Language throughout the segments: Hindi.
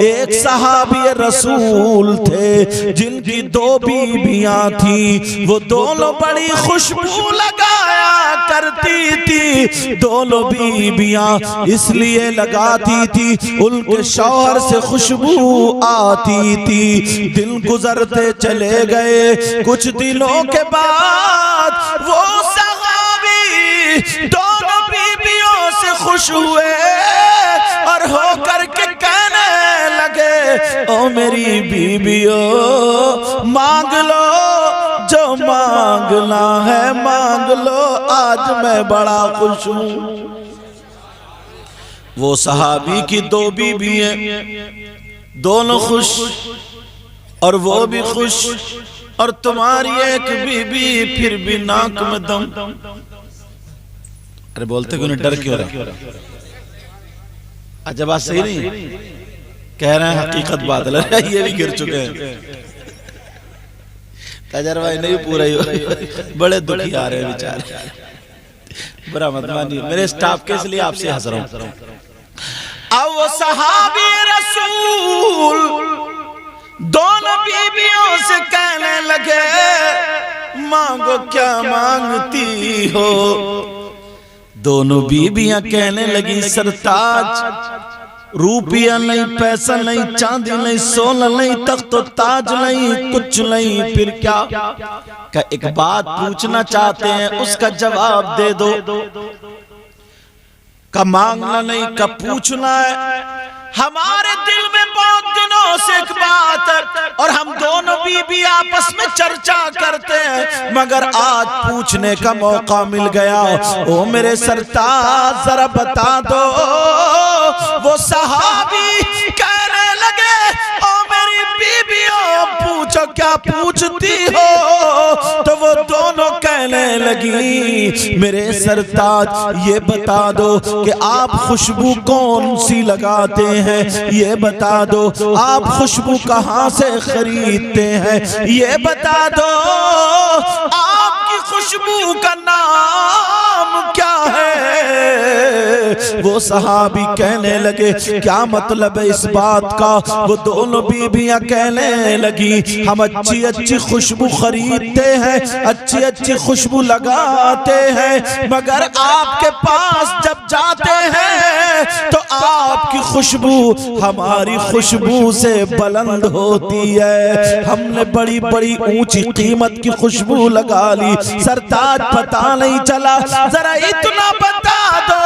एक सहाबी रसूल थे जिनकी 2 बीबियां थी, वो दोनों बड़ी खुशबू लगाया करती थी। दोनों बीबियां इसलिए लगाती थी उनके शौहर से खुशबू आती थी। दिन गुजरते चले गए, कुछ दिनों के बाद वो सहाबी दोनों बीबियों से खुश हुए और होकर के कहने लगे, ओ मेरी बीबियों मांग लो जो मांगना है मांग लो, आज मैं बड़ा खुश हूं। वो सहाबी की 2 बीबी हैं, दोनों खुश और वो भी खुश, और तुम्हारी एक बीबी फिर भी नाक में दम। अरे बोलते क्यों नहीं, डर क्यों रहा? अच्छा बात सही नहीं कह रहे हैं, हकीकत बात है, ये भी गिर चुके हैं। तजर्बा नहीं पूरा ही, बड़े दुखी आ रहे हैं बेचारे, बुरा मत मानिए, मेरे स्टाफ के इसलिए आपसे हंस रहा हूं। अब वो सहाबी रसूल दोनों बीबियों से कहने लगे, मांगो क्या मांगती हो। दोनों बीबियां कहने लगी, सरताज, रूपिया नहीं, पैसा नहीं, चांदी नहीं, सोना नहीं, तख्त ताज नहीं, कुछ नहीं, फिर क्या एक बात पूछना चाहते हैं, उसका जवाब दे दो। का मांगना नहीं, का पूछना है। हमारे दिल में बहुत दिनों से एक बात है और हम दोनों बीबी आपस में चर्चा करते हैं, मगर आज पूछने का मौका मिल गया। ओ मेरे सरताज जरा बता दो। वो सहाबी कहने लगे, ओ मेरी बीबियों पूछो क्या पूछती हो। तो वो दोनों कहने लगी, मेरे सरताज ये बता दो कि आप खुशबू कौन सी लगाते हैं, ये बता दो आप खुशबू कहां से खरीदते हैं, ये बता दो आपकी खुशबू का नाम क्या है। वो सहाबी कहने लगे, क्या मतलब है इस बात का। वो दोनों बीबियां कहने लगी, हम अच्छी अच्छी खुशबू खरीदते हैं, अच्छी अच्छी खुशबू लगाते हैं, मगर आपके पास जब जाते हैं तो आपकी खुशबू हमारी खुशबू से बुलंद होती है। हमने बड़ी बड़ी ऊंची कीमत की खुशबू लगा ली, सरताज पता नहीं चला, जरा इतना बता दो।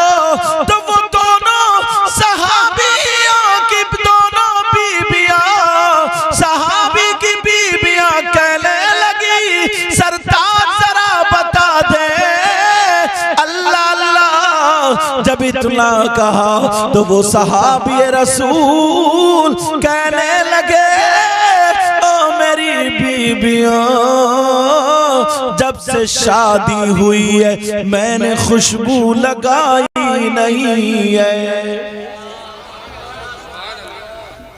तो वो दोनों सहाबियों की दोनों बीबियां, सहाबी की बीबियां कहने लगी, सरताज जरा बता दे। अल्लाह अल्लाह जब इतना कहा तो वो सहाबी रसूल कहने लगे, ओ मेरी बीबियों जब से शादी हुई है मैंने खुशबू लगाई नहीं है।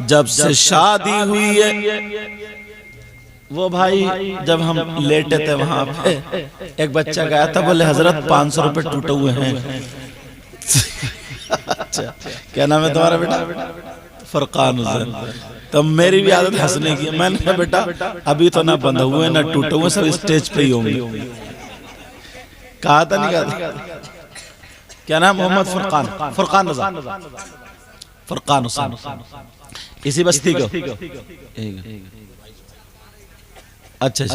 जब से शादी हुई है। वो भाई जब हम लेटे थे वहां पे एक बच्चा गया था, बोले हजरत 500 रुपए टूटे हुए हैं। अच्छा क्या नाम है तुम्हारा बेटा? फरकान हुसैन। तो मेरी भी आदत हंसने की, मैंने कहा बेटा अभी तो ना बंधे हुए ना टूटे हुए, सब स्टेज पे ही होंगे। कहा था नहीं कहा? क्या नाम? मोहम्मद फरकान, फरकान रजा, फरकान हुसैन, इसी बस्ती को। अच्छा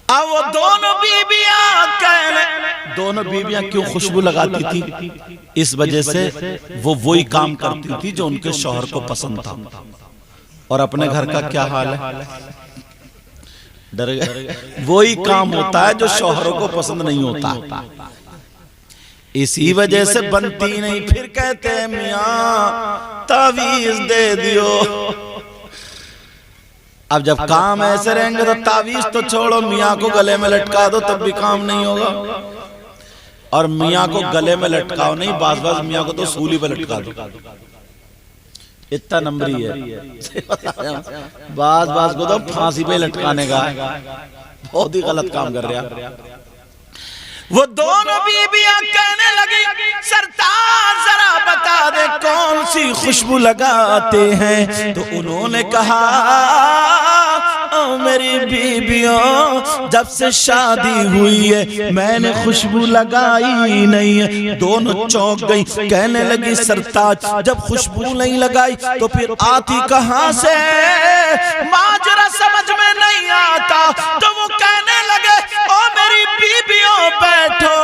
अब वो दोनों बीबियां क्यों खुशबू लगाती थी? इस वजह से वो वही काम करती थी जो उनके शौहर को पसंद था। और अपने घर का क्या हाल है? डर गए। वही काम होता है जो शौहरों को पसंद नहीं होता, इसी वजह से बनती नहीं। फिर कहते हैं मियां तावीज दे दियो। अब जब काम ऐसे रहेंगे तो तावीज तो छोड़ो, मियाँ को गले में लटका दो तब भी काम नहीं होगा। और मियाँ को गले में लटकाओ नहीं, बाज बाज मियाँ को तो सूली पे लटका दो, इतना नंबरी है। बाज बाज को तो फांसी पे लटकाने का, बहुत ही गलत काम कर रहा। वो दोनों बीबियां कहने लगी सरताज जरा बता दे कौन सी खुशबू लगाते हैं। तो उन्होंने कहा मेरी बीबियों जब से शादी हुई है मैंने खुशबू लगाई नहीं है। दोनों चौंक गई, कहने लगी सरताज जब खुशबू नहीं लगाई तो फिर आती कहां से? माजरा समझ में नहीं आता। तो वो कहने लगे ओ मेरी बीबियों बैठो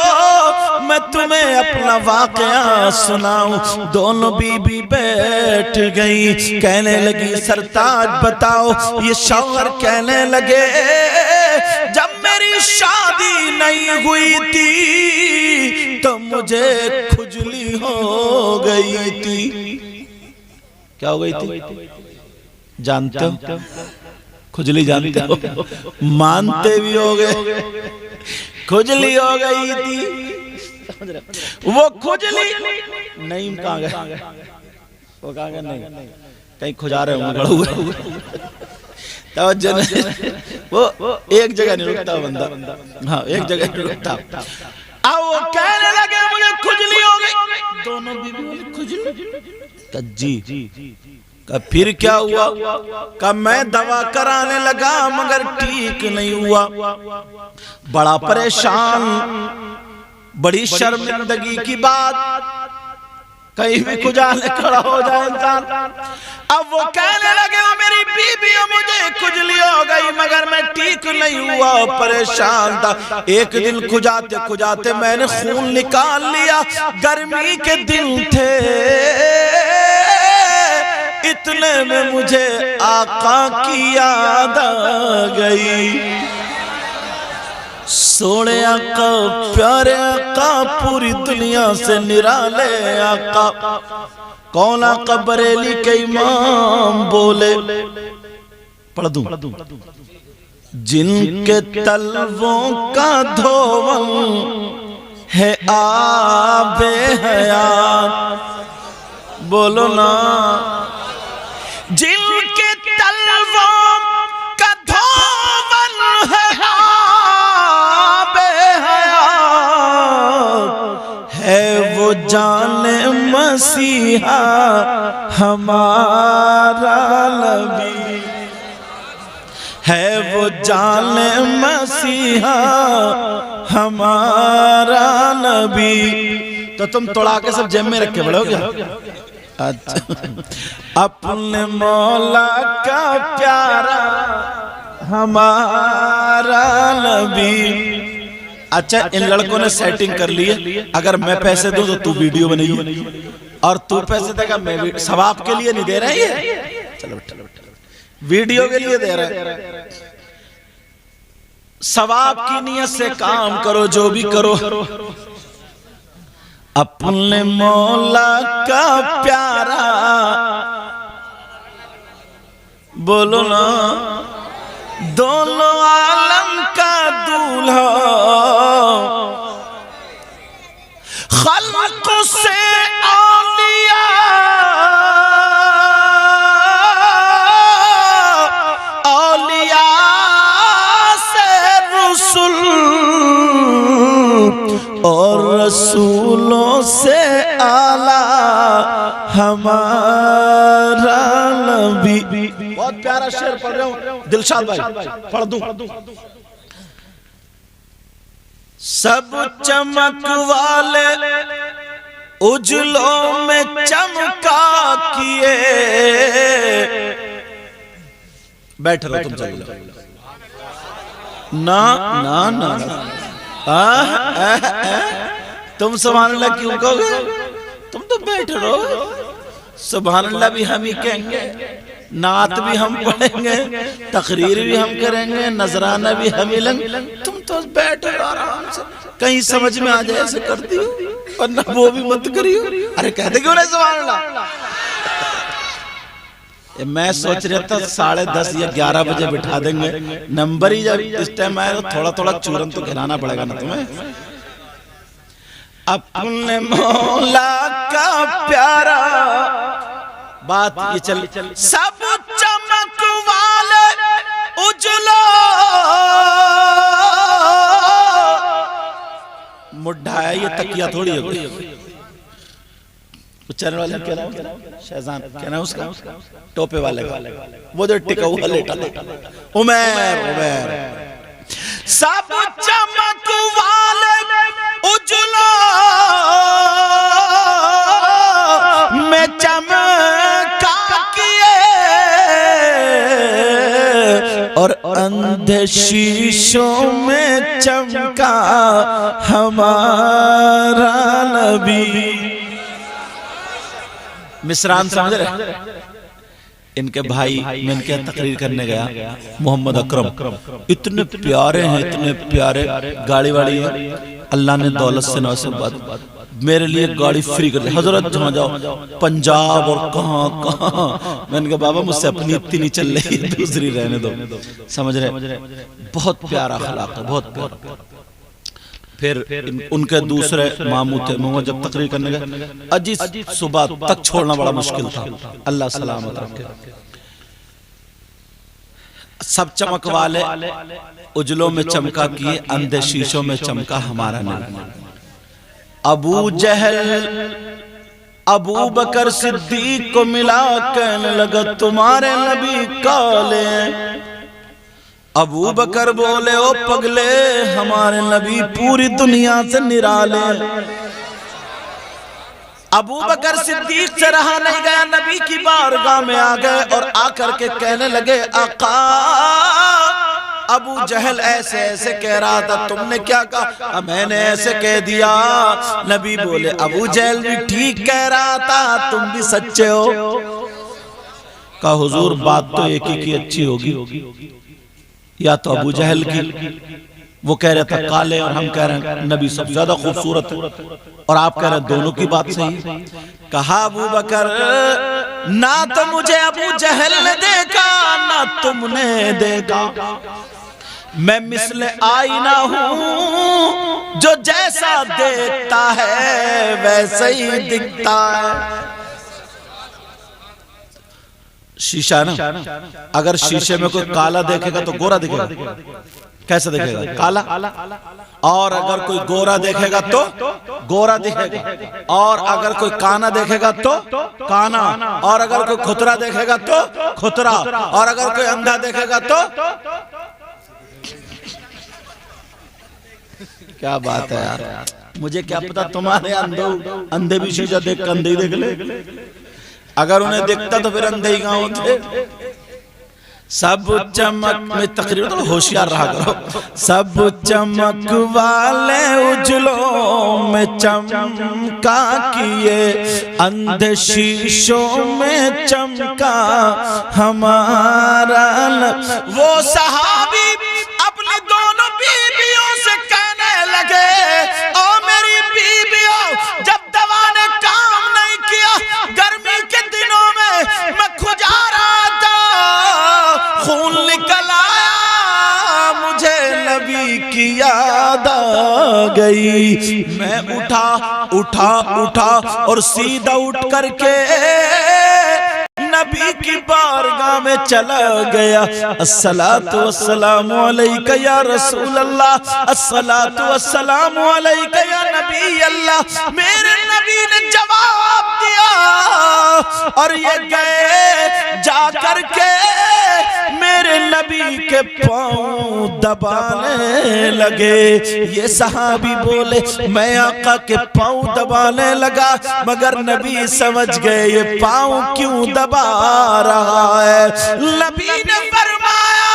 मैं तुम्हें अपना वाकया सुनाऊं। दोनों बीबी बैठ गई, कहने लगी सरताज बताओ। ये शौहर कहने लगे जब मेरी शादी नहीं हुई थी तो मुझे खुजली हो गई थी। क्या हो गई थी? जानते हो? खुजली जानते हो? मानते भी हो गए, खुजली हो गई थी। वो खुजली नहीं कहाँ गए? वो कहाँ गए? नहीं कहीं खुजा रहे होंगे। वो एक जगह नहीं रुकता बंदा। हाँ एक जगह नहीं रुकता। अब वो कहने लगे मुझे खुजली हो गई। दोनों बीवी खुजली जी। फिर क्या हुआ? कब मैं दवा कराने लगा मगर ठीक नहीं हुआ। बड़ा परेशान, बड़ी शर्मिंदगी की बात, कहीं भी खुजाने खड़ा हो जाए इंसान। अब वो कहने लगे वो मेरी बीबी मुझे खुजली हो गई मगर मैं ठीक नहीं हुआ, परेशान था। एक दिन खुजाते खुजाते मैंने खून निकाल लिया। गर्मी के दिन थे, इतने में मुझे आका की याद आ गई। सोने आका, प्यारे आका, पूरी दुनिया से निराले आका, कौन आका बरेली के इमाम बोले। पढ़ दूं। जिनके तलवों का धोवन है आबे हयात, बोलो ना। जिनके तलवों का धोवन है आबे हयात, है वो जाने मसीहा हमारा नबी, है वो जाने मसीहा हमारा नबी। तो तुम तोड़ा के सब जेब में रख के बढ़ोगे। अच्छा, अपने मौला का प्यारा हमारा नबी। अच्छा, इन लड़कों ने सेटिंग कर ली है, अगर मैं पैसे दूं तो तू वीडियो बनेगी और तू पैसे देगा मैं सवाब के लिए नहीं दे रहा है। चलो वीडियो के लिए दे रहा है। सवाब की नियत से काम करो, जो भी करो। अपने मौला का प्यारा, बोलो ना। दोनों आलम का दूल्हा, खल्क से औलिया, औलिया से रसूल और रसूलों से आला हमारा नबी। बहुत प्यारा शेर पढ़ रहा हूं दिलशाद भाई, पढ़ दूं। सब चमक वाले उजलों में चमका किए। बैठ रहो तुम, चलो ना ना ना, तुम सुभान अल्लाह क्यों कहोगे? तुम तो बैठ रहो। सुभान अल्लाह भी हम ही कहेंगे, नात भी हम पढ़ेंगे, तकरीर भी हम करेंगे, नजराना भी हम ही लेंगे। तुम तो बैठ रहो आराम से, कहीं समझ में आ जाए ऐसे करती हो, वरना वो भी मत करियो। अरे कहते क्यों नहीं सुभान अल्लाह? मैं सोच रहा था 10:30 या 11 बजे बिठा देंगे। नंबर ही जब इस टाइम आए तो थोड़ा थोड़ा चूरन तो खिलाना पड़ेगा ना तुम्हें। अपने मौला का प्यारा, बात ये चल। सब चमक वाले उजलो मुड्ढा है, ये तकिया थोड़ी है। चैनल वाले क्या नाम, शहजान क्या नाम उसका, टोपे वाले का, वो जो टिका हुआ लेटा था, उमर। सब चमक वाले उजलों में चमका किए और अंधे शीशों में चमका हमारा नबी। मिसरान समझ रहे? इनके भाई, मैं इनके तकरीर करने गया, मोहम्मद अकरम इतने प्यारे हैं, इतने प्यारे, गाड़ी वाड़ी है, अल्लाह ने दौलत से नवाज़, मेरे लिए गाड़ी फ्री कर दी, हजरत जहाँ जाओ, पंजाब और कहाँ कहाँ। मैंने कहा बाबा मुझसे अपनी इतनी नहीं चल रही, दूसरी रहने दो। समझ रहे? बहुत प्यारा अखलाक है, बहुत प्यारा। फिर उनके दूसरे मामू थे, जब तकरीर करने गए, अजी सुबह तक छोड़ना बड़ा मुश्किल था, अल्लाह सलामत रखे। सब चमक वाले उजलों में चमका किए, अंधे शीशों में चमका हमारा नबी। अबू जहल अबू बकर सिद्दीक को मिला, कहने लगा तुम्हारे नबी काले। अबू बकर बोले ओ पगले, हमारे नबी पूरी दुनिया से निराले। अबू बकर सिद्दीक से रहा नहीं गया, नबी की बारगाह में आ गए और आकर के कहने लगे आका, अबू जहल ऐसे ऐसे कह रहा था, तुमने क्या कहा? मैंने ऐसे कह दिया। नबी बोले अबू जहल भी ठीक कह रहा था, तुम भी सच्चे हो। कहा हुजूर बात तो एक ही की अच्छी होगी, या तो अबू जहल की, वो कह रहा था काले और हम कह रहे हैं नबी सबसे ज्यादा खूबसूरत है, और आप कह रहे हैं दोनों की बात सही। कहा अबू बकर ना तो मुझे अबू जहल ने देखा ना तुमने देखा, मैं मिसले आईना हूं जो जैसा देखता है वैसे ही दिखता है। शीशा ना, अगर शीशे में कोई काला देखेगा तो गोरा दिखेगा, कैसे दिखेगा? काला। और अगर कोई गोरा देखेगा तो गोरा दिखेगा, और अगर कोई काना देखेगा तो काना, और अगर कोई खुतरा देखेगा तो खुतरा, और अगर कोई अंधा देखेगा तो। क्या बात है यार, मुझे क्या पता तुम्हारे अंधे भी शीशा देख कर अंधे ही देख ले, अगर उन्हें दिखता तो फिर अंधे ही कहाँ होते। सब चमक में तकरीर तो होशियार रहा करो। सब चमक वाले उजलों में चमका किए, अंधे शीशों में चमका हमारा। वो सहाबी अपनी दोनों बीवियों से कहने लगे, ओ मेरी बीवियों, जब दवा ने काम नहीं किया, गर्मी के दिनों में मैं खुजा रहा था, खून निकल आया, मुझे नबी की याद आ गई। मैं उठा और सीधा उठ करके नबी की बारगाह में चला गया। अस्सलातु वस्सलामु अलैका या रसूल अल्लाह, अस्सलातु वस्सलामु अलैका या नबी अल्लाह। मेरे नबी ने जवाब दिया और ये गए जा करके मेरे नबी के पाँव दबाने लगे। ये सहाबी बोले मैं आका के पाँव दबाने लगा, मगर नबी समझ गए ये पाँव क्यों दबा रहा है। नबी ने फरमाया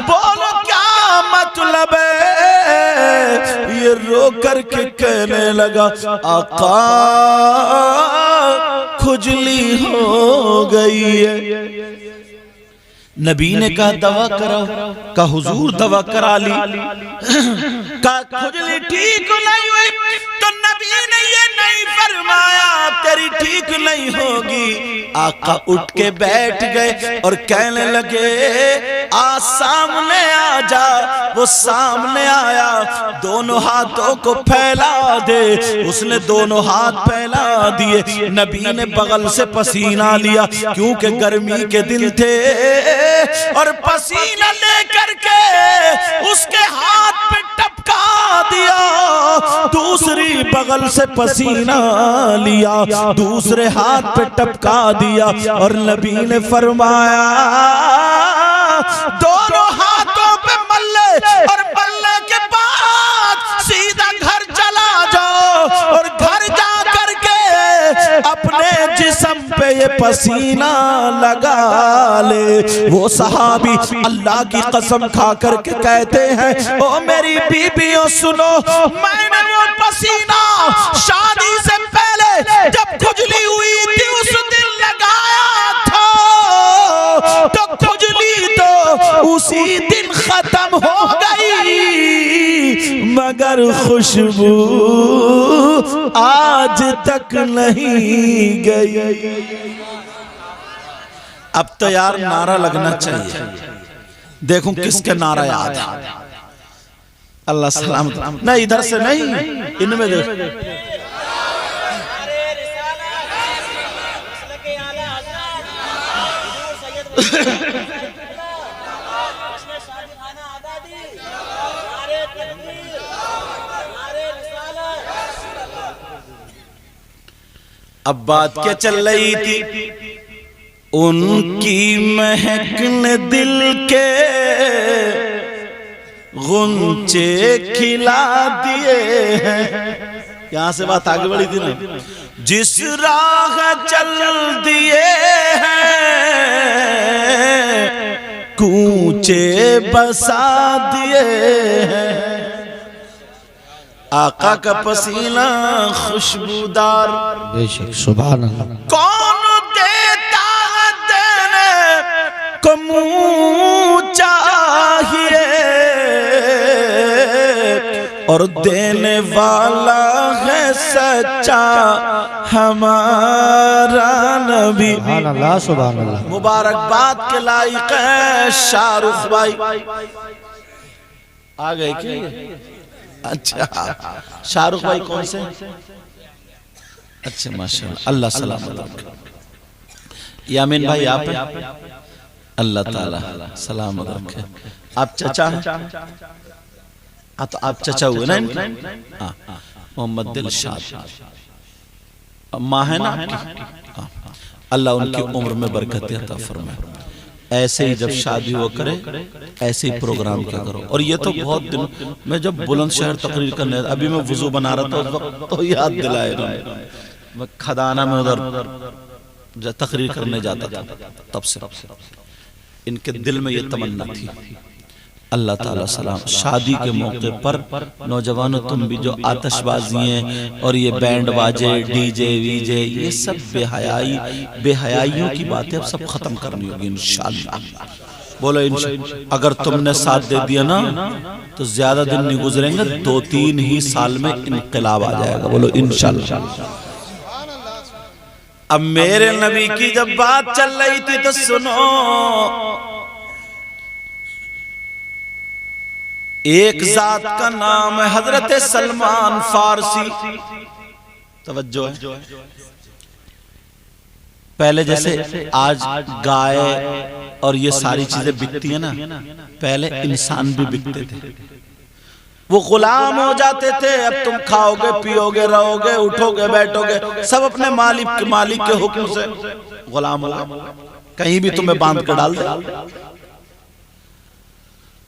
बोलो क्या मतलब है। ये रो करके कहने लगा आका खुजली हो गई है। नबी ने कहा दवा कराओ, का हुजूर दवा करा ली, का खुजली ठीक नहीं हुई तो नबी ने ये नहीं फरमाया तेरी ठीक नहीं होगी, आका उठ के बैठ गए और कहने लगे आ सामने आ जा। वो सामने आया, दोनों हाथों को फैला दे। उसने दोनों हाथ फैला दिए। नबी ने बगल से पसीना लिया क्योंकि गर्मी के दिन थे, और पसीना लेकर के उसके हाथ पे टपका दिया। दूसरी बगल से पसीना लिया, दूसरे हाथ पे टपका दिया, और नबी ने फरमाया दोनों हाथों पे मल्ले, और मल्ले के बाद सीधा घर चला जाओ, और घर जा करके अपने जिस्म पे ये पसीना लगा ले। वो सहाबी अल्लाह की कसम खा करके कहते हैं ओ मेरी बीबियों सुनो, मैंने वो पसीना शादी से पहले जब खुजली हुई थी उस दिन लगाया था, तो खुजली तो उसी दिन खत्म हो गई, मगर खुशबू आज तक नहीं गई। अब तो यार नारा लगना चाहिए। देखो किसके नारा याद है। अल्लाह सलामत। नहीं इधर से नहीं, इनमें देखो। अब बात क्या चल रही थी, उनकी महक ने दिल के गुंचे खिला दिए हैं। यहां से बात आगे बढ़ी थी ना। जिस राह चल दिए हैं कूचे बसा दिए हैं। आका का पसीना खुशबूदार, बेशक सुभान अल्लाह। कौन देता है देने को मुँह चाहिए, और देने वाला है सच्चा हमारा नबी। सुभान अल्लाह सुभान अल्लाह। मुबारकबाद के लायक है शाहरुख भाई। आ गए क्या? अच्छा शाहरुख भाई कौन से? अच्छा माशाल्लाह, अल्लाह सलामत रखे। यामीन भाई आप हैं? अल्लाह ताला सलामत रखे। आप चचा हैं? तो आप चचा हुए ना? मोहम्मद दिलशाद माँ है ना आपकी? अल्लाह उनकी उम्र में बरकत अता फरमाए। ऐसे ही जब शादी हो करे ऐसे ही प्रोग्राम क्या करो। और ये तो बहुत दिन मैं जब बुलंदशहर तकरीर करने, अभी मैं वुजू बना रहा था उस वक्त तो याद दिलाए, मैं खदाना में उधर तकरीर करने जाता था, तब से इनके दिल में ये तमन्ना थी। अल्लाह ताला सलाम। शादी के मौके पर नौजवानों तुम भी जो आतिशबाजी हैं और ये बैंड बाजे डीजे वीजे ये सब बेहयाइयों की बातें अब सब खत्म करनी होगी इंशाअल्लाह। बोलो इंशाअल्लाह। अगर तुमने साथ दे दिया ना तो ज्यादा दिन नहीं गुजरेंगे, 2-3 ही साल में इनकलाब आ जाएगा। बोलो इंशाअल्लाह। अब मेरे नबी की जब बात चल रही थी तो सुनो, एक जात का नाम है हजरत सलमान फारसी। तवज्जो है। पहले जैसे आज गाय और ये सारी चीजें बिकती है ना, पहले इंसान भी बिकते थे। वो गुलाम हो जाते थे। अब तुम खाओगे पियोगे रहोगे उठोगे बैठोगे सब अपने मालिक के हुक्म से गुलाम हो, कहीं भी तुम्हें बांध कर डाल दे।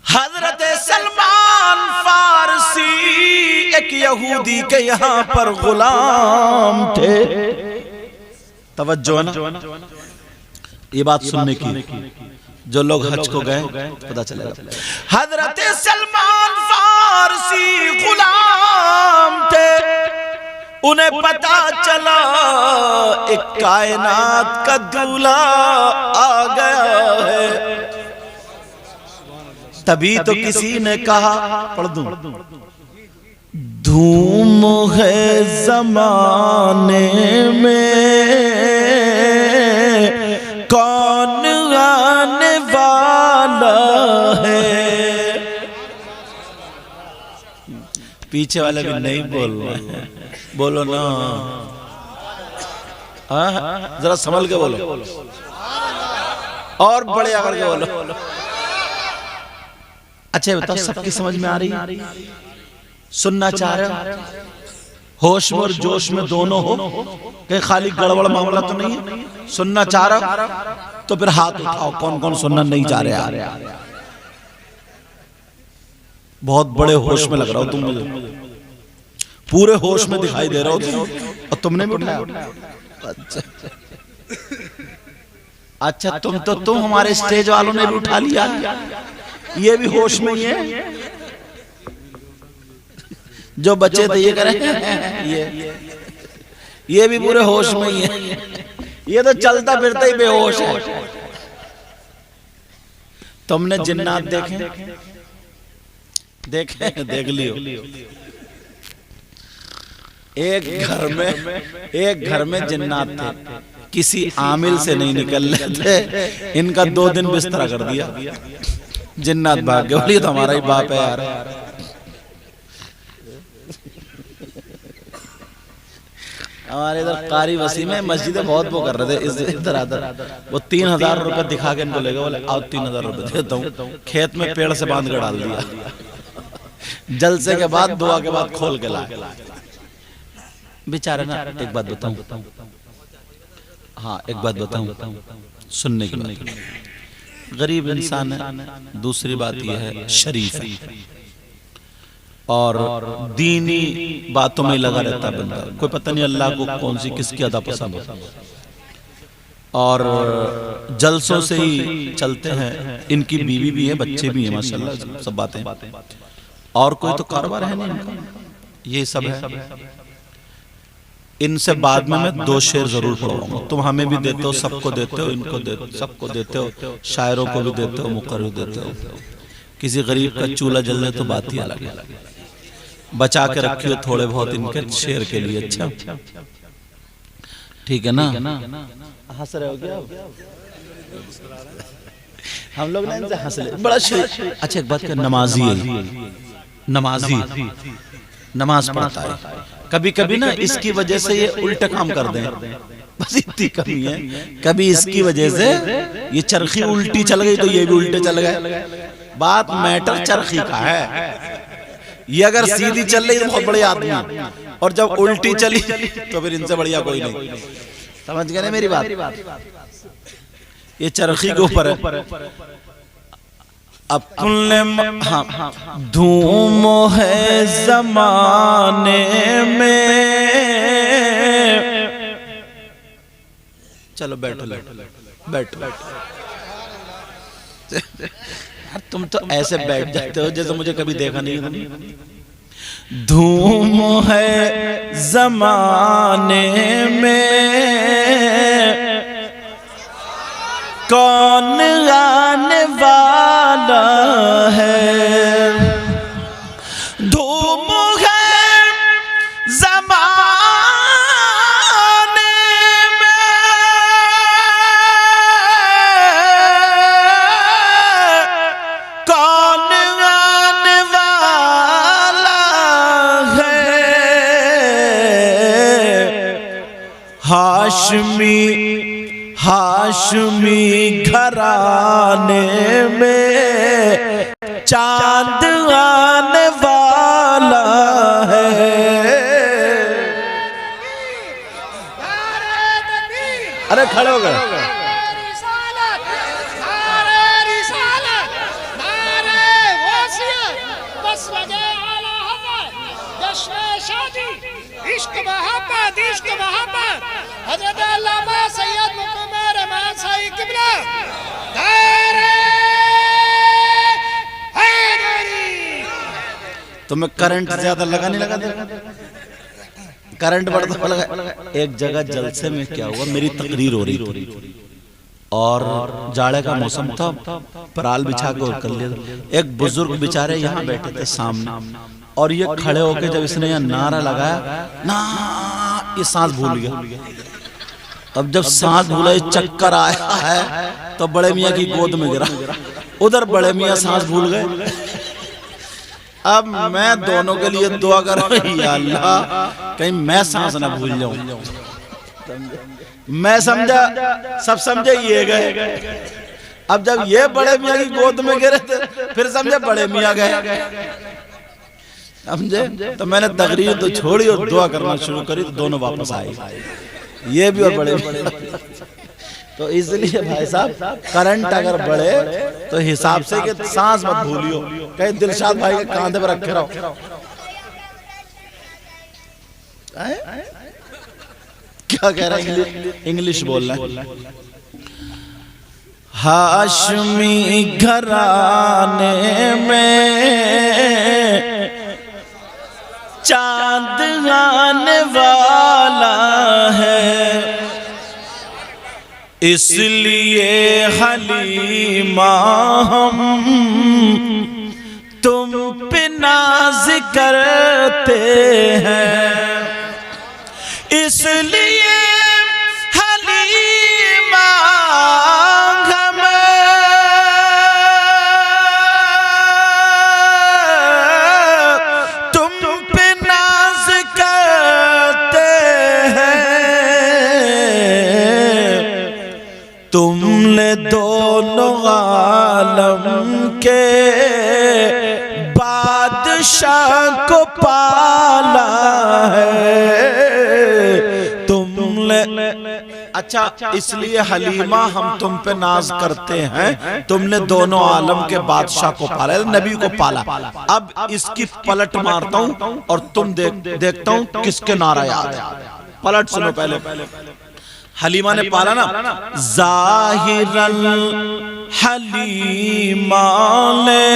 हजरत सलमान फारसी एक यहूदी के यहाँ पर गुलाम थे। तवज्जो है ना, ये बात सुनने की। जो लोग हज को गए पता चलेगा। हजरत सलमान फारसी गुलाम थे। उन्हें पता चला एक कायनात का दूल्हा आ गया है। तभी तो किसी ने कहा, पढ़ दूं, धूम है जमाने में पीछे वाले भी नहीं बोल रहे हैं, बोलो ना, जरा संभल के बोलो और बड़े आकर के बोलो। अच्छा बताओ, सबकी समझ में आ रही? सुनना चाह रहे हो? होश में और जोश में दोनों हो, कहीं खाली गड़बड़ मामला तो नहीं है? सुनना चाह रहे हो तो फिर हाथ उठाओ, कौन कौन सुनना नहीं चाह रहे? बहुत बड़े होश में लग रहा हो तुम, मुझे पूरे होश में दिखाई दे रहा हो तुम, और तुमने भी उठाया। अच्छा तुम हमारे स्टेज वालों ने भी उठा लिया, ये भी होश में ही है। जो बच्चे थे ये करें, ये भी पूरे होश में ही है। ये तो चलता फिरता ही बेहोश है। तुमने जिन्नात देख लियो। एक घर में जिन्नात थे, किसी आमिल से नहीं निकल रहे थे, इनका 2 दिन बिस्तरा कर दिया, जिन्नात भाग गए। बोलिए तो हमारा ही बाप है यार। हमारे इधर कारी वसीम में मस्जिदें बहुत वो कर रहे थे इधर आधर, वो 3000 रुपए दिखा के इनको ले गए, बोले आओ 3000 रुपए देता हूँ। खेत में पेड़ से बांध कर डाल दिया, जलसे के बाद दुआ के बाद खोल के लाए बेचारे ना। एक बात बताऊं, हाँ एक बात बताऊं सुनने की बात, गरीब इंसान है, दूसरी बात यह है शरीफ है और दीनी बातों में लगा रहता है बंदा। कोई पता नहीं अल्लाह को कौन सी किसकी अदा पसंद है, और जलसों से ही चलते हैं। इनकी बीवी भी है, बच्चे भी हैं माशाल्लाह, सब बातें, और कोई तो कारोबार है नहीं इनका, ये सब है। इनसे बाद में मैं 2 शेर जरूर पढ़ाऊंगा। तुम हमें भी देते हो, सबको देते हो, इनको देते, सबको देते हो, शायरों को भी देते हो, मुकर्रिर देते हो। किसी गरीब का चूल्हा जल रहे तो बात ही अलग है। बचा के रखियो थोड़े बहुत इनके शेर के लिए। अच्छा ठीक है ना? हंस रहे हो क्या हम लोग ना इनसे हंस ले, बड़ा शेर। अच्छा एक बात, नमाजी है, नमाजी नमाज पढ़ता है। कभी कभी ना इसकी वजह से ये उल्टा काम कर दें, बस इतनी कमी है। कभी इसकी वजह से ये चरखी उल्टी चल गई तो ये भी उल्टे चल गए। बात मैटर चरखी का है। ये अगर सीधी चल रही तो बहुत बड़े आदमी, और जब उल्टी चली तो फिर इनसे बढ़िया कोई नहीं। समझ गए ना मेरी बात? ये चरखी के ऊपर है। अब तुमने धूम है जमाने में, चलो बैठो बैठो। तुम तो ऐसे बैठ जाते हो जैसे मुझे कभी देखा नहीं। धूम है जमाने में, कौन आने वाला है। धूम है जमाने में, कौन आने वाला है। हाशमी घराने में चांद आने वाला है। अरे खड़े हो गए। इश्क मोहब्बत, इश्क मोहब्बत, हज़रत अल्लामा सैयद मुक़म्मल रहमान साईं क़िबला दारे हैदरी। तुम्हें करंट ज्यादा लगा नहीं लगा? करंट बढ़ता लगा। एक जगह जलसे में क्या हुआ, मेरी तकरीर हो रही थी और जाड़े का मौसम था, पराल बिछा कर लिया। एक बुजुर्ग बेचारे यहाँ बैठे थे सामने, और ये खड़े होके जब इसने यहाँ नारा लगाया ना, ये सांस भूल गया। अब जब सांस भूला, ये चक्कर आया है तो बड़े मियाँ की गोद में गिरा। उधर बड़े मियाँ सांस भूल गए, अब मैं दोनों के लिए दुआ कर रहा हूं, या अल्लाह कहीं मैं सांस ना भूल जाऊं। मैं समझा, सब समझे ये गए। अब जब ये बड़े मियाँ की गोद में गिरे थे, फिर समझे बड़े मियाँ गए, समझे। तो मैंने तकरीर तो छोड़ी और दुआ करना शुरू करी, तो दोनों वापस आए, ये भी और बड़े। तो इसलिए भाई साहब करंट अगर बढ़े तो हिसाब से कि सांस मत भूलियो, कहीं दिलशाद भाई के कांधे पर रखे रहो। क्या कह रहा है? इंग्लिश बोल रहा है। हाशमी घराने में चांद आने वाला है, इसलिए हलीमा हम तुम पे नाज करते हैं, इसलिए हलीमा हम तुम पे नाज करते हैं, तुमने दोनों आलम के बादशाह को पाला है, तुमने। अच्छा, इसलिए हलीमा हम तुम पे नाज करते हैं, तुमने दोनों आलम के बादशाह को पाला, नबी को पाला। अब इसकी पलट मारता हूं और तुम देखता हूं किसके नारा याद है। पलट सुनो पहले। हलीमा ने पाला ना, जाहिरल हलीमा ने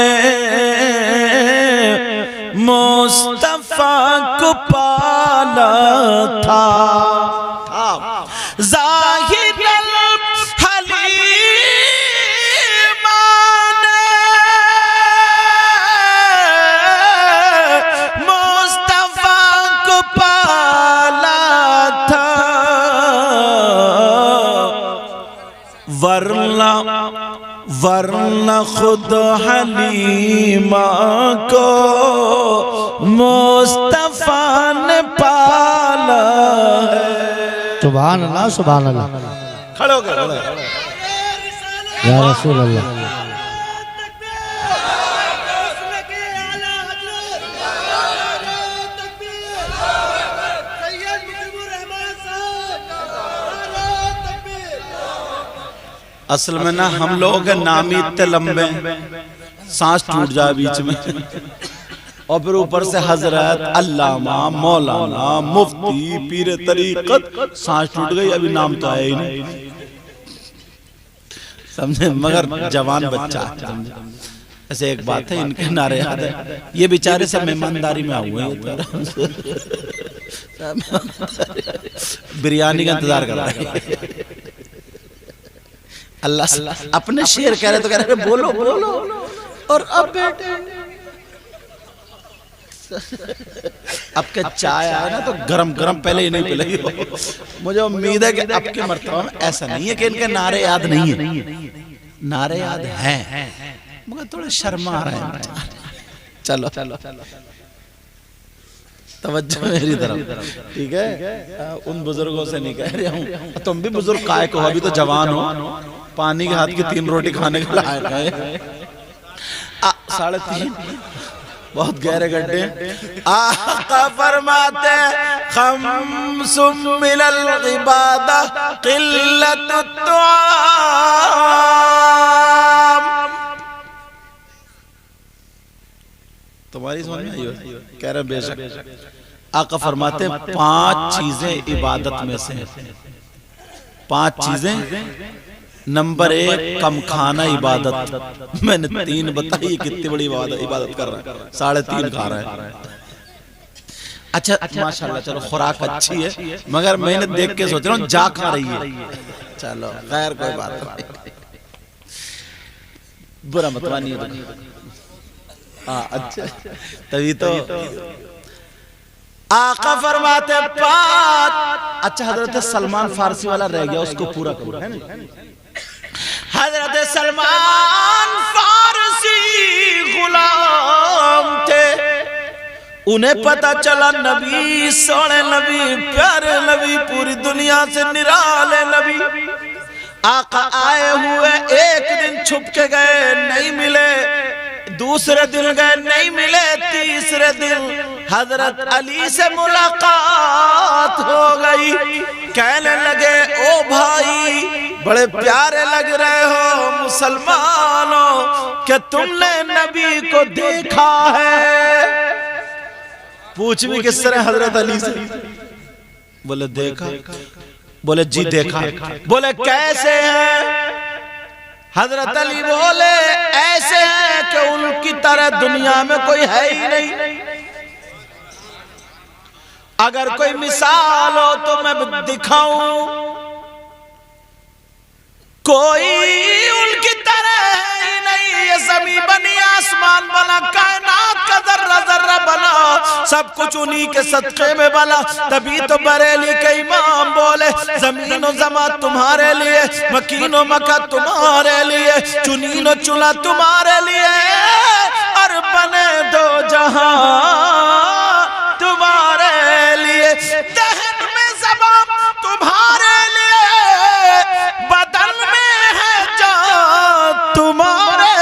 मुस्तफा को पाला था, जाहिरल हलीमा ने मुस्तफा को पाला था, वरना खुद हलीमा को मुस्तफा ने पाला है। सुभान अल्लाह, सुभान अल्लाह। खड़े हो गए या रसूल अल्लाह। असल में ना हम लोगों के नाम ही इतने लंबे, सांस टूट जाए बीच में, और फिर ऊपर से हजरत, अल्लामा, मौलाना, मुफ्ती, पीर तरीकत, सांस टूट गई, अभी नाम तो आया ही नहीं, समझे। मगर जवान बच्चा, ऐसे एक बात है, इनके नारे याद है। ये बेचारे सब मेहमानदारी में आए हुए हैं, बिरयानी का इंतजार कर रहा है। अल्लाह अपने शेर कह रहे तो कह रहे बोलो बोलो, और अब बेटे अब के चाय आए ना तो गरम गरम पहले ही नहीं पिलाई हो। मुझे उम्मीद है कि अब के मर्तबा में ऐसा नहीं है कि इनके नारे याद नहीं है, नारे याद हैं, मगर थोड़े शर्मा आ रहे हैं। चलो चलो तवज्जो मेरी तरफ, ठीक है। उन बुजुर्गों से नहीं कह रहा हूँ, तुम भी बुजुर्ग काय को, अभी तो जवान हो, पानी के हाथ की 3 रोटी खाने के लायक है। 3.5 बहुत गहरे गड्ढे। आका फरमाते खम्सुम मिनल इबादा क़िल्लतुत तुआम, तुम्हारी समझ में आई? कह रहे बेशक। आका फरमाते 5 चीजें इबादत में से हैं, 5 चीजें। नंबर 1 कम खाना इबादत। मैंने 3 बताई, कितनी बड़ी इबादत कर रहा है, 3.5 खा रहा है। अच्छा माशाल्लाह, चलो खुराक अच्छी है, मगर मैंने देख के सोच रहा हूँ जा खा रही है। चलो खैर कोई बात नहीं, बुरा मत मानिए। अच्छा तभी तो आका फरमाते 5। अच्छा हजरत सलमान फारसी वाला रह गया, उसको पूरा करो, है ना। हजरत सलमान फारसी गुलाम थे, उन्हें पता चला नबी, सोने नबी, प्यारे नबी, पूरी दुनिया से निराले नबी आका आए हुए। एक दिन छुप के गए, नहीं मिले, दूसरे दिन गए, नहीं मिले, तीसरे दिन हजरत अली से मुलाकात हो गई। कहने लगे, ओ भाई, बड़े प्यारे लग रहे हो मुसलमानों, क्या तुमने नबी को देखा है? पूछ भी किस तरह हजरत अली से? बोले देखा। बोले जी देखा। बोले कैसे हैं? हजरत अली बोले ऐसे हैं कि उनकी तरह दुनिया में कोई है ही नहीं। अगर कोई मिसाल हो तो मैं दिखाऊं, कोई उनकी तरह है ही नहीं। ये ज़मीन बनी, आसमान बना, कायनात का जर्रा जर्रा बना, सब कुछ उन्हीं के सदक़े में बना। तभी तो बरेली के इमाम बोले, ज़मीन और ज़मा तुम्हारे लिए, मकीन और मक्का तुम्हारे लिए, चुनीन और चुना तुम्हारे लिए, और बने दो जहां तुम्हारे लिए। दहन में ज़बान तुम्हारे लिए, बदन में है जान तुम्हारे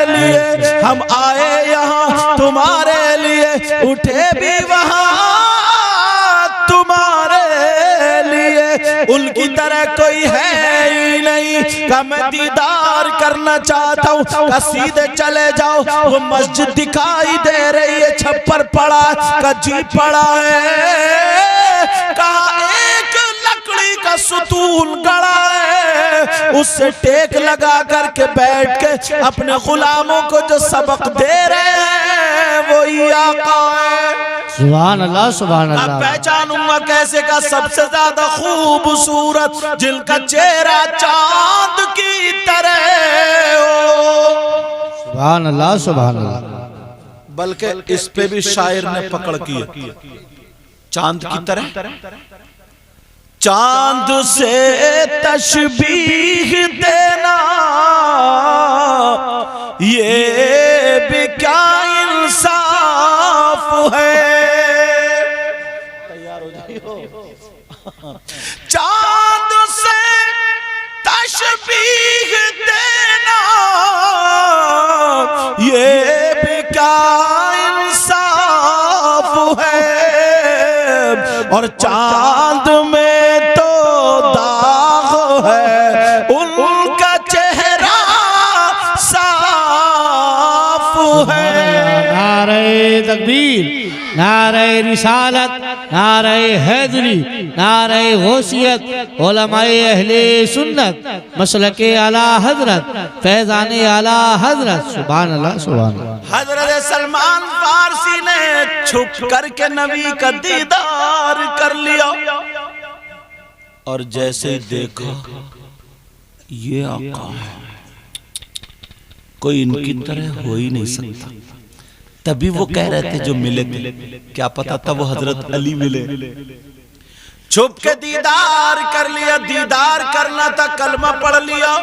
लिए। हम आए यहाँ तुम्हारे लिए, उठे भी वहाँ तुम्हारे लिए। उनकी तरह कोई है ही नहीं का मैं दीदार करना चाहता हूँ। का सीधे चले जाओ, वो मस्जिद दिखाई दे रही है, छप्पर पड़ा का जी पड़ा है, कहा एक लकड़ी का सुतून गड़ा है, उससे टेक लगा करके बैठ के अपने गुलामों को जो सबक दे रहे हैं वही आका है। सुभान अल्लाह, सुभान अब अल्लाह। पहचानूंगा कैसे? का सबसे ज्यादा खूबसूरत, जिनका चेहरा चांद की तरह हो। सुभान अल्लाह, सुभान अल्लाह। बल्कि इस पे भी शायर ने पकड़ की, चांद की तरह। चांद से तशबीह देना ये भी क्या इंसाफ है। चांद से तशबीह देना ये भी क्या इंसाफ है। और चांद में तो दाग है, उनका चेहरा साफ है। नारे तकबीर, नारे रिसालत, नारे हैदरी, नारे गौसियत, उलमाए अहले सुन्नत, मसलके आला हजरत, फैज़ाने आला हजरत। सुभान अल्लाह, सुभान अल्लाह। हजरत सलमान फारसी ने छुप करके नबी का दीदार कर लिया, और जैसे ही देखा ये आका है, कोई इनकी तरह हो ही नहीं सकता। तभी वो कह रहे थे जो मिले थे, क्या पता था वो हजरत अली मिले। छुप के दीदार कर लिया। दीदार करना था, कलमा पढ़ लिया।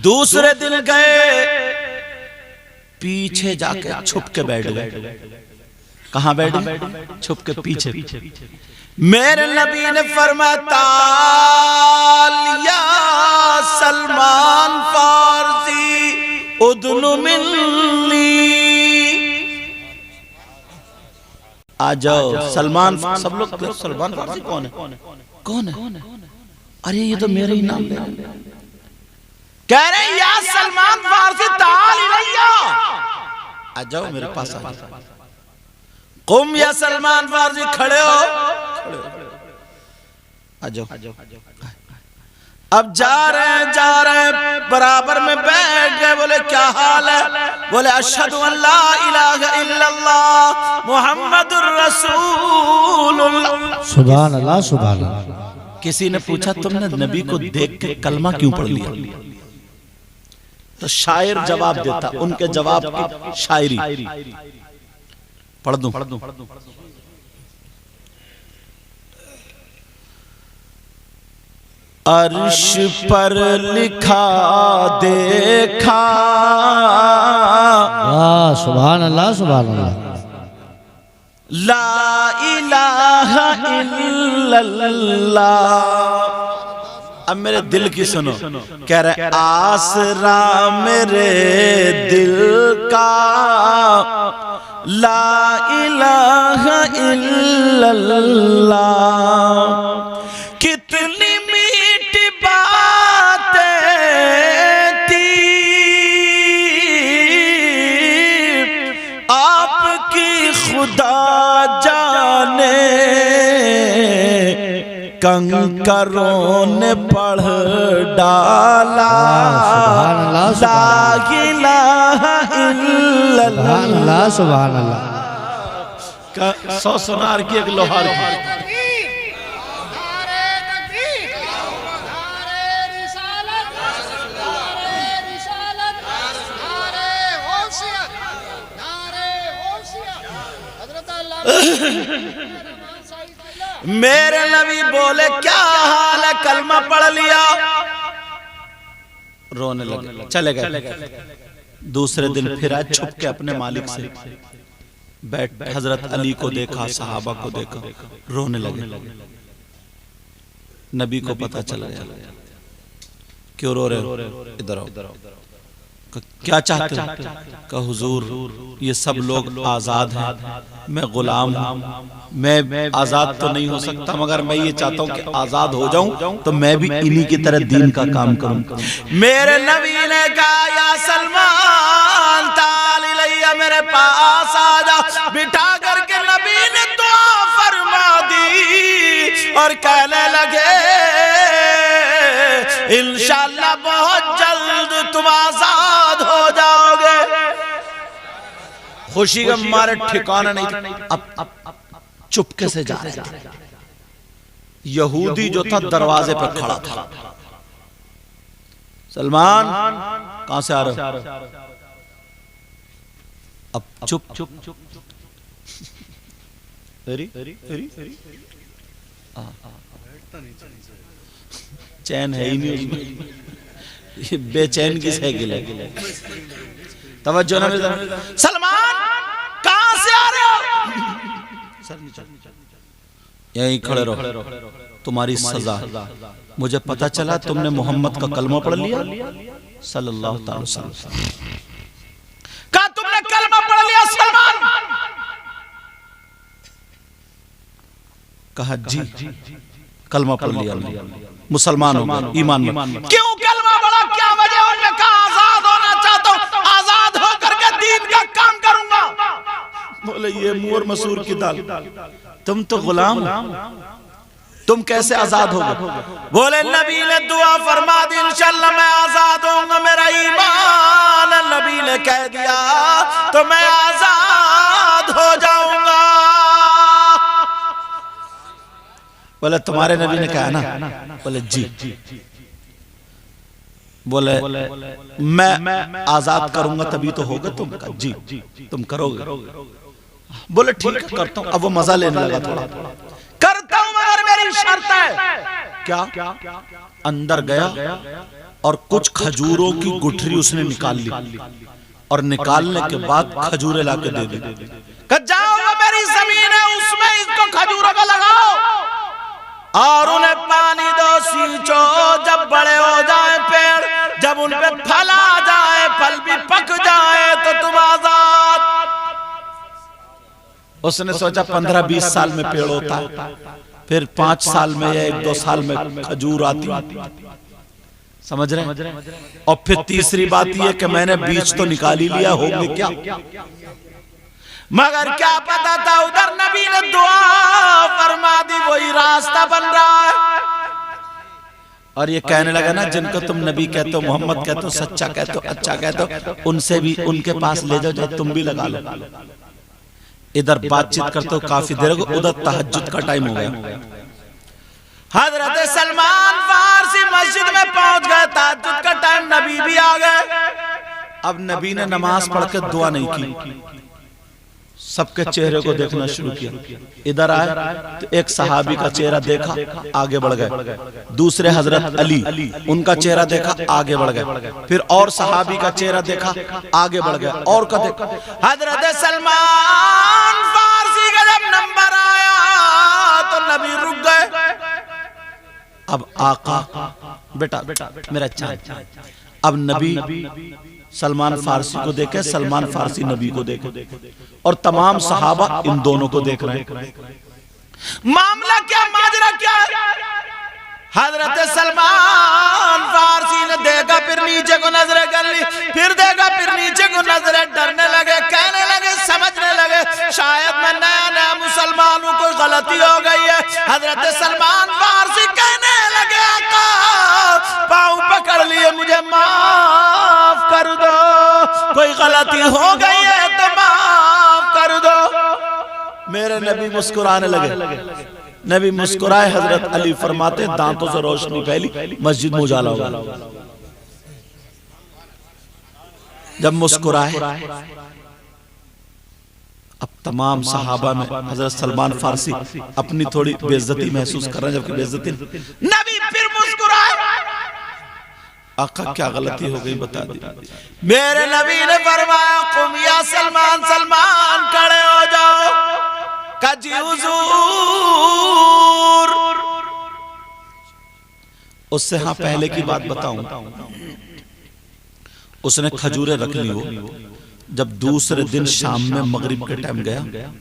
दूसरे दिन गए, पीछे जाके छुप के बैठ गए। कहां बैठे? छुप के पीछे। मेरे नबी ने फरमाया, तालिया सलमान फारसी उदनु मिन्नी। आ जाओ सलमान। सब लोग सलमान फारसी कौन है? कौन है? अरे ये तो मेरा ही नाम है। कह रहे या सलमान फारसी ताल इलैया, आ जाओ मेरे पास। कुम या सलमान फारसी, खड़े हो, आ जाओ। अब जा रहे हैं, बराबर में बैठ गए। बोले क्या हाल है? बोले अशहदु अल्ला इलाहा इल्लल्लाह मुहम्मदुर रसूलुल्लाह। सुभान अल्लाह, सुभान अल्लाह। किसी ने पूछा, तुमने नबी को देख के कलमा क्यों पढ़ लिया? तो शायर जवाब देता, उनके जवाब की शायरी पढ़ दूं। अर्श पर लिखा देखा। सुभान अल्लाह, सुभान अल्लाह। ला इलाहा इल्लल्लाह। अब मेरे दिल की सुनो, कह रहे आसरा मेरे दिल का ला इलाहा इल्लल्लाह। कितनी मीठी बातें थी आपकी खुदा जाने, कंकरों ने पढ़ डाला ला इलाहा इल्लल्लाह। सुभान अल्लाह। 100 सोनार की एक लोहार की। मेरे नबी बोले क्या हाल है, कलमा पढ़ लिया, रोने लगे, चले गए। दूसरे दिन फिर आज छुप के अपने मालिक से बैठ, हजरत अली को देखा, सहाबा को देखा, रोने लगे। नबी को पता चल गया, क्यों रो रहे हो, इधर आओ। क्या चाहते हो? कहा हुजूर ये सब लोग आजाद हैं, मैं गुलाम हूं, मैं आजाद तो नहीं हो सकता, मगर मैं ये चाहता हूं कि आजाद हो जाऊं तो मैं भी इन्हीं की तरह दीन का काम करूं। मेरे नबी ने कहा या सलमान ताल इलैया, मेरे पास आ जा। बिठा करके नबी ने दुआ फरमा दी और कहने लगे इंशाअल्लाह बहुत जल्द तुम आजाद हो जाओगे। खुशी का मारे ठिकाना नहीं। अब चुपके से जा रहे थे। यहूदी जो था दरवाजे पर खड़ा था। सलमान कहां से आ रहे हो? अब चुप चुप चुप चैन है ही नहीं उसमें, ये बेचैन की साइकिल है। तवज्जो ना। सलमान कहां से आ रहे हो? यहीं खड़े रहो, तुम्हारी सजा। मुझे पता चला तुमने मोहम्मद का कलमा पढ़ लिया सल्लल्लाहु अलैहि वसल्लम। कहा तुमने कलमा पढ़ लिया सलमान? कहा जी कलमा पढ़ लिया, मुसलमान हो गए, ईमान में। क्यों कलमा पढ़ा, क्या वजह? उन्होंने कहा आजाद होना चाहता हूं, आजाद होकर के दीन का काम करूंगा। बोले ये मूर मसूर की दाल, तुम तो गुलाम, तुम कैसे आजाद होगे? बोले नबी ने दुआ फरमा दी इंशाअल्लाह मैं आजाद होऊंगा, मेरा ईमान। नबी ने कह दिया तो मैं आजाद हो जाऊंगा। बोले तुम्हारे नबी ने कहा ना? बोले जी। बोले मैं आजाद करूंगा तभी तो होगा तुम? कहा जी तुम करोगे। बोले ठीक है करता हूं। अब वो मजा लेने लगा, थोड़ा करता हूं मगर मेरी शर्त है। क्या? अंदर गया और कुछ खजूरों की गुठरी उसने निकाल ली और निकालने के बाद खजूरें लाके दे दी। जाओ मेरी जमीन है उसमें इसको खजूरों का लगाओ और उन्हें पानी दो, सींचो। जब बड़े हो जाए पेड़, जब उन पे फल आ जाए, फल भी पक जाए तो तुम आजाद। उसने सोचा 15-20 साल में पेड़ होता है, फिर 5 साल में या 1-2 साल में खजूर आती। समझ रहे? और फिर तीसरी बात यह कि मैंने बीज तो निकाल ही लिया, होंगे क्या? मगर क्या पता था उधर नबी ने दुआ फरमा दी, वही रास्ता बन रहा है। और ये कहने लगा ना जिनको तुम नबी कहते हो, मोहम्मद कहते हो, सच्चा कहते हो, अच्छा कहते हो, उनसे भी उनके पास ले जाओ, जो तुम भी लगा लो। इधर बातचीत करते हो काफी देर को, उधर तहज्जुद का टाइम हो गया। हजरत सलमान फारसी मस्जिद में पहुंच गए, तहज्जुद का टाइम, नबी भी आ गए। अब नबी ने नमाज पढ़ के दुआ नहीं की, सबके चेहरे को देखना शुरू किया। इधर आए तो एक सहाबी का चेहरा देखा, आगे बढ़ गए। दूसरे हजरत अली, उनका चेहरा देखा, आगे बढ़ गए। फिर और सहाबी का चेहरा देखा, आगे बढ़ गए। और का देखा। हजरत सलमान फारसी का जब अब आका बेटा मेरा चाचा, अब नबी सलमान फारसी को देखे, सलमान फारसी नबी को देखे, और तमाम सहाबा इन दोनों को देख रहे हैं। मामला क्या, माजरा क्या? हजरत सलमान फारसी ने देखा, फिर नीचे को नजरें कर ली, फिर देखा, फिर नीचे को नजरें, डरने लगे, कहने लगे, समझने लगे शायद मैं नया नया मुसलमान हूं, कोई गलती हो गई है। हजरत सलमान फारसी कहने लगे, आका पाँव पकड़ लिए, मुझे माफ कर दो, कोई गलती हो गई है तो माफ कर दो। मेरे नबी मुस्कुराने लगे। नबी मुस्कुराए, हजरत अली फरमाते दांतों से रोशनी फैली, मस्जिद में उजाला हो गया। जब मुस्कुराए, अब तमाम सहाबा में हजरत सलमान फारसी अपनी थोड़ी बेइज्जती महसूस कर रहे हैं, जबकि बेइज्जती नबी फिर मुस्कुराए, आका क्या गलती हो गई बता दी। मेरे नबी ने फरमाया, कुम या सलमान, सलमान खड़े हो जाओ, काजी हुजूर। उससे हाँ पहले की बात बताऊं, उसने खजूरें रख ली हो। जब दूसरे दिन शाम में मगरिब के टाइम गया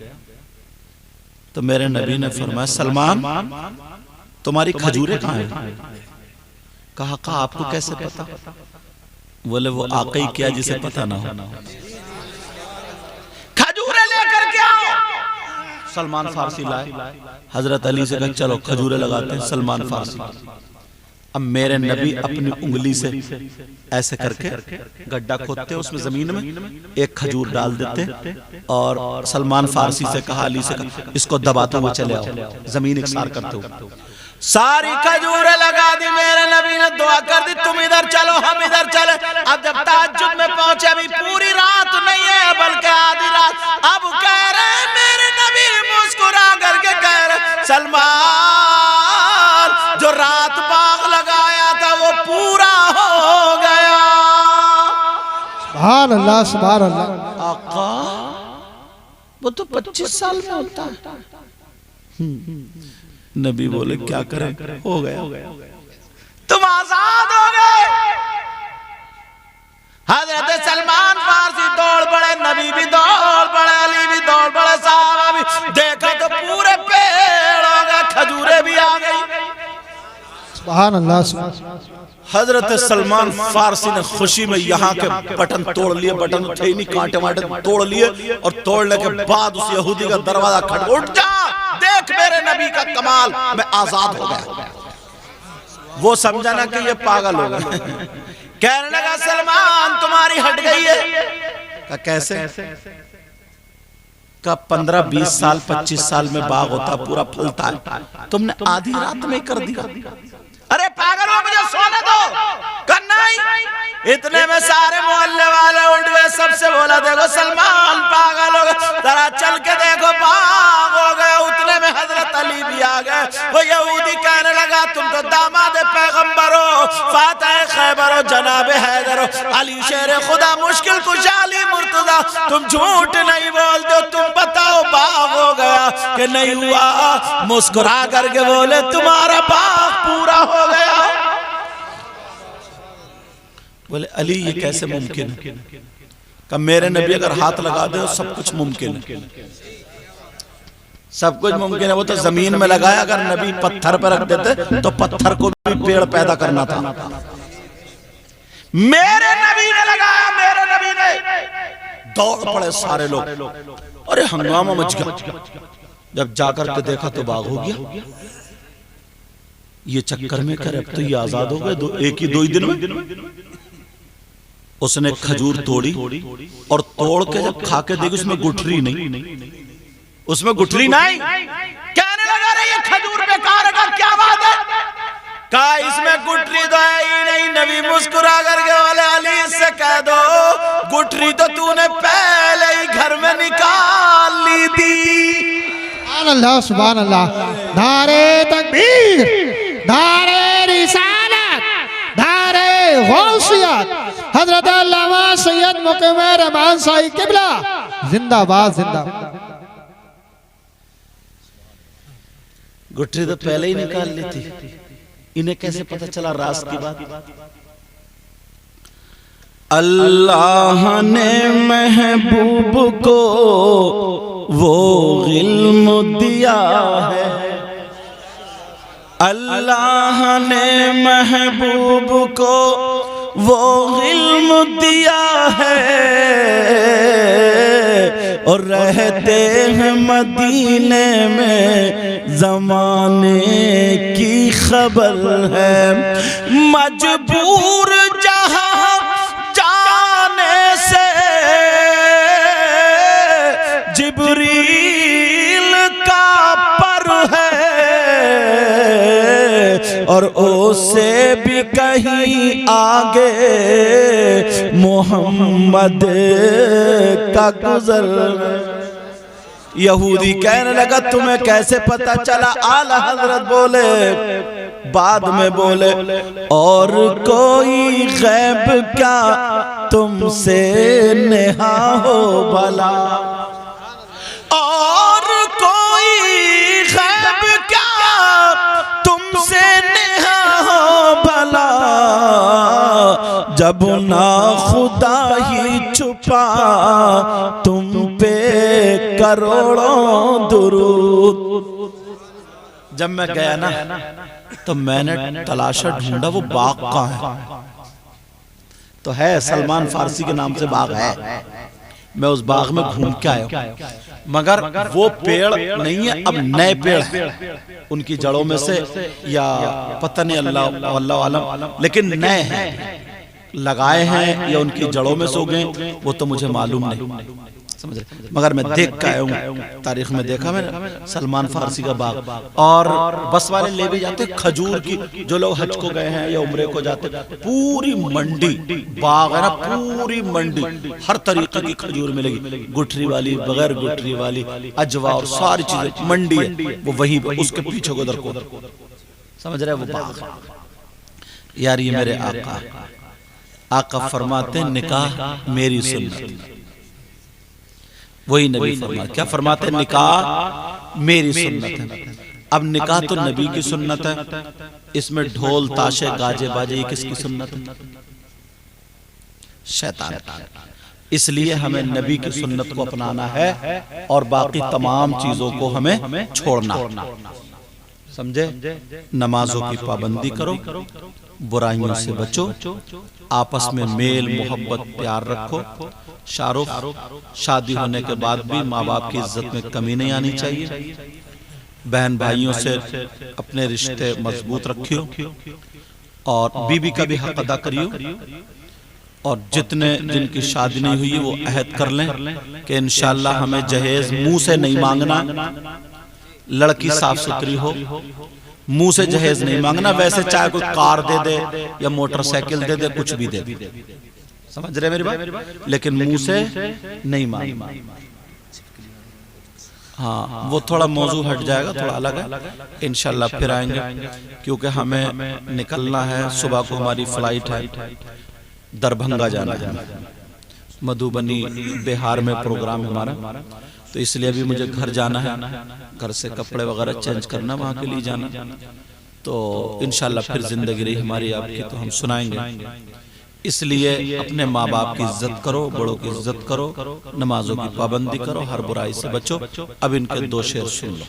तो मेरे नबी ने फरमाया, सलमान तुम्हारी खजूरें कहाँ हैं? कहा आपको कैसे पता? बोले वो आका ही क्या जिसे पता ना हो। खजूरें लेकर के आओ। सलमान फारसी लाए, हजरत अली से कहा चलो खजूरें लगाते हैं। सलमान फारसी, अब मेरे नबी अपनी उंगली से ऐसे करके गड्ढा खोदते, उसमें जमीन में एक खजूर डाल देते, और सलमान फारसी से कहा, अली से कहा, इसको दबाते हुए चले आओ, जमीन इकसार करते हुए। सारी खजूरें लगा दी। मेरे नबी ने दुआ कर दी, तुम इधर चलो, हम इधर चले। अब जब ताज्जुद में पहुंचे, अभी पूरी रात नहीं है बल्कि आधी रात, अब कह रहे मेरे नबी मुस्कुरा करके कह रहे, सलमान जो रात बाग लगाया था वो पूरा हो गया। सुभान अल्लाह, सुभान अल्लाह। आका वो तो 25 साल में होता है। नबी बोले क्या करें, हो गया, तुम आजाद हो गए। हजरत सलमान फारसी दौड़ पड़े, नबी भी दौड़ पड़े, अली भी दौड़ पड़े, साहबा भी। देखा तो पूरे पेड़ हो गए, खजूरें भी आ गई। सुभान अल्लाह। हजरत सलमान फारसी ने खुशी में यहाँ के बटन तोड़ लिए, बटन थे नहीं, कांटे वाटे तोड़ लिए, और तोड़ने के बाद उस यहूदी का दरवाजा खट, उठ जा, देख मेरे नबी का कमाल, मैं आजाद हो गया। वो समझा ना कि ये पागल हो गया। कहने लगा, सलमान तुम्हारी हट गई है। का कैसे? का 15-20 साल 25 साल में बाग होता, पूरा फलता है, तुमने आधी रात में कर दिया। अरे पागल हो, मुझे सोने दो। नहीं, इतने में सारे मोहल्ले वाले उठ गए, सबसे बोला, देखो सलमान पागल हो गए, जरा चल के देखो बाग हो गए। उतने में हजरत अली भी आ गए। वो यहूदी कहने लगा, तुम तो दामाद पैगंबर हो, फातिह खैबर हो, जनाब हैदर हो, अली शेर खुदा, मुश्किल कुशा अली मुर्तजा, तुम झूठ नहीं बोलते हो, तुम बताओ बाग हो गया कि नहीं हुआ? मुस्कुरा करके बोले, तुम्हारा बाग पूरा हो गया। बोले अली ये कैसे मुमकिन है? कहा मेरे नबी अगर हाथ लगा दे सब कुछ मुमकिन है, सब कुछ मुमकिन है। वो तो जमीन में लगाया, अगर नबी पत्थर पर रख देते तो पत्थर को भी पेड़ पैदा करना था। मेरे नबी ने लगाया, मेरे नबी ने। दौड़ पड़े सारे लोग, अरे हंगामा मच गया। जब जाकर के देखा तो बाग हो गया। ये चक्कर में करे अब तो ये आजाद हो गए, एक ही दो ही दिन में। उसने खजूर तोड़ी और तोड़ के जब खा के देखी उसमें गुठली नहीं, उसमें गुठली नहीं। कहने लगा, अरे ये खजूर बेकार है, क्या बात है? कहा इसमें गुठली तो है ही नहीं। नबी मुस्कुरा करके बोले, अली इससे कह दो गुठली तो तूने पहले ही घर में निकाल ली थी। सुभान अल्लाह, सुभान अल्लाह। नारे तकबीर, नारे रिसालत, नारे गौसियत, हजरत अल्लामा सैयद मुकीम रहमान साहिब किबला जिंदाबाद, जिंदाबाद। गुठली तो पहले ही निकाल ली थी। इन्हें कैसे पता चला राज की बात? अल्लाह ने महबूब को वो इल्म दिया है, अल्लाह ने महबूब को वो इल्म दिया है, और रहते हैं मदीने में ज़माने की खबर है। मजबूर जहां जाने से जिब्रील का पर है, और उससे भी कहीं आगे मोहम्मद का गुजर। यहूदी कहने लगा तुम्हें कैसे पता चला? आला हजरत बोले, बाद में बोले, और कोई गैब क्या तुमसे नेहा हो भला, और कोई गैब क्या तुमसे नेहा हो भला, जब ना खुदा ही छुपा तुम पे करोड़ों दुरूद। जब मैं गया ना तो मैंने तलाशा ढूंढा वो बाग कहाँ है। तो है सलमान फारसी के नाम से बाग है, मैं उस बाग में घूम के आया, मगर वो पेड़ नहीं है, अब नए पेड़ हैं उनकी जड़ों में से, या पता नहीं, अल्लाह आलम, लेकिन नए हैं, लगाए हैं या उनकी जड़ों में सो गए वो तो मुझे मालूम नहीं, समझ रहे। मगर मैं देख के आया हूँ, तारीख में देखा मैंने सलमान फारसी का बाग। और बस वाले ले भी जाते खजूर की, जो लोग हज को गए हैं या उम्रे को जाते, पूरी मंडी बाग है ना, पूरी मंडी, हर तरीके की खजूर मिलेगी, गुठरी वाली, बगैर गुठरी वाली, अजवा और सारी चीजें मंडी है वो, वही उसके पीछे को उधर को, समझ रहे, वो बाग। यार ये मेरे आका फरमाते निकाह मेरी सुन्नत, वही नबी फरमाते, क्या फरमाते? निकाह मेरी सुन्नत है। अब निकाह तो नबी की सुन्नत है, इसमें ढोल ताशे गाजे बाजे ये किसकी सुन्नत है? शैतान। इसलिए हमें नबी की सुन्नत को अपनाना है और बाकी तमाम चीजों को हमें छोड़ना, समझे। नमाजों की पाबंदी करो, बुराइयों से बचो, आपस में मेल मोहब्बत प्यार रखो। शाहरुख शादी होने के बाद भी माँ बाप की इज्जत में कमी नहीं आनी चाहिए। बहन भाइयों से अपने रिश्ते मजबूत रखियो और बीबी का भी हक अदा करियो। और जितने जिनकी शादी नहीं हुई वो अहद कर लें कि इंशाअल्लाह हमें जहेज मुंह से नहीं मांगना, लड़की साफ सुथरी हो, मुंह से जहेज नहीं मांगना। वैसे चाहे कोई कार दे दे या मोटरसाइकिल दे दे, कुछ भी दे दे, समझ रहे मेरी बात, लेकिन मुंह से नहीं मांगना। हाँ, वो थोड़ा मौजू हट जाएगा, थोड़ा अलग है, इंशाल्लाह फिर आएंगे, क्योंकि हमें निकलना है। सुबह को हमारी फ्लाइट है, दरभंगा जाना है, मधुबनी बिहार में प्रोग्राम है हमारा, तो इसलिए अभी मुझे घर जाना है, घर से कपड़े वगैरह चेंज करना, वहाँ के लिए जाना। तो इंशाल्लाह फिर जिंदगी रही हमारी आपकी तो हम सुनाएंगे। इसलिए अपने माँ बाप की इज्जत करो, बड़ों की इज्जत करो, नमाजों की पाबंदी करो, हर बुराई से बचो। अब इनके दो शेर सुन लो।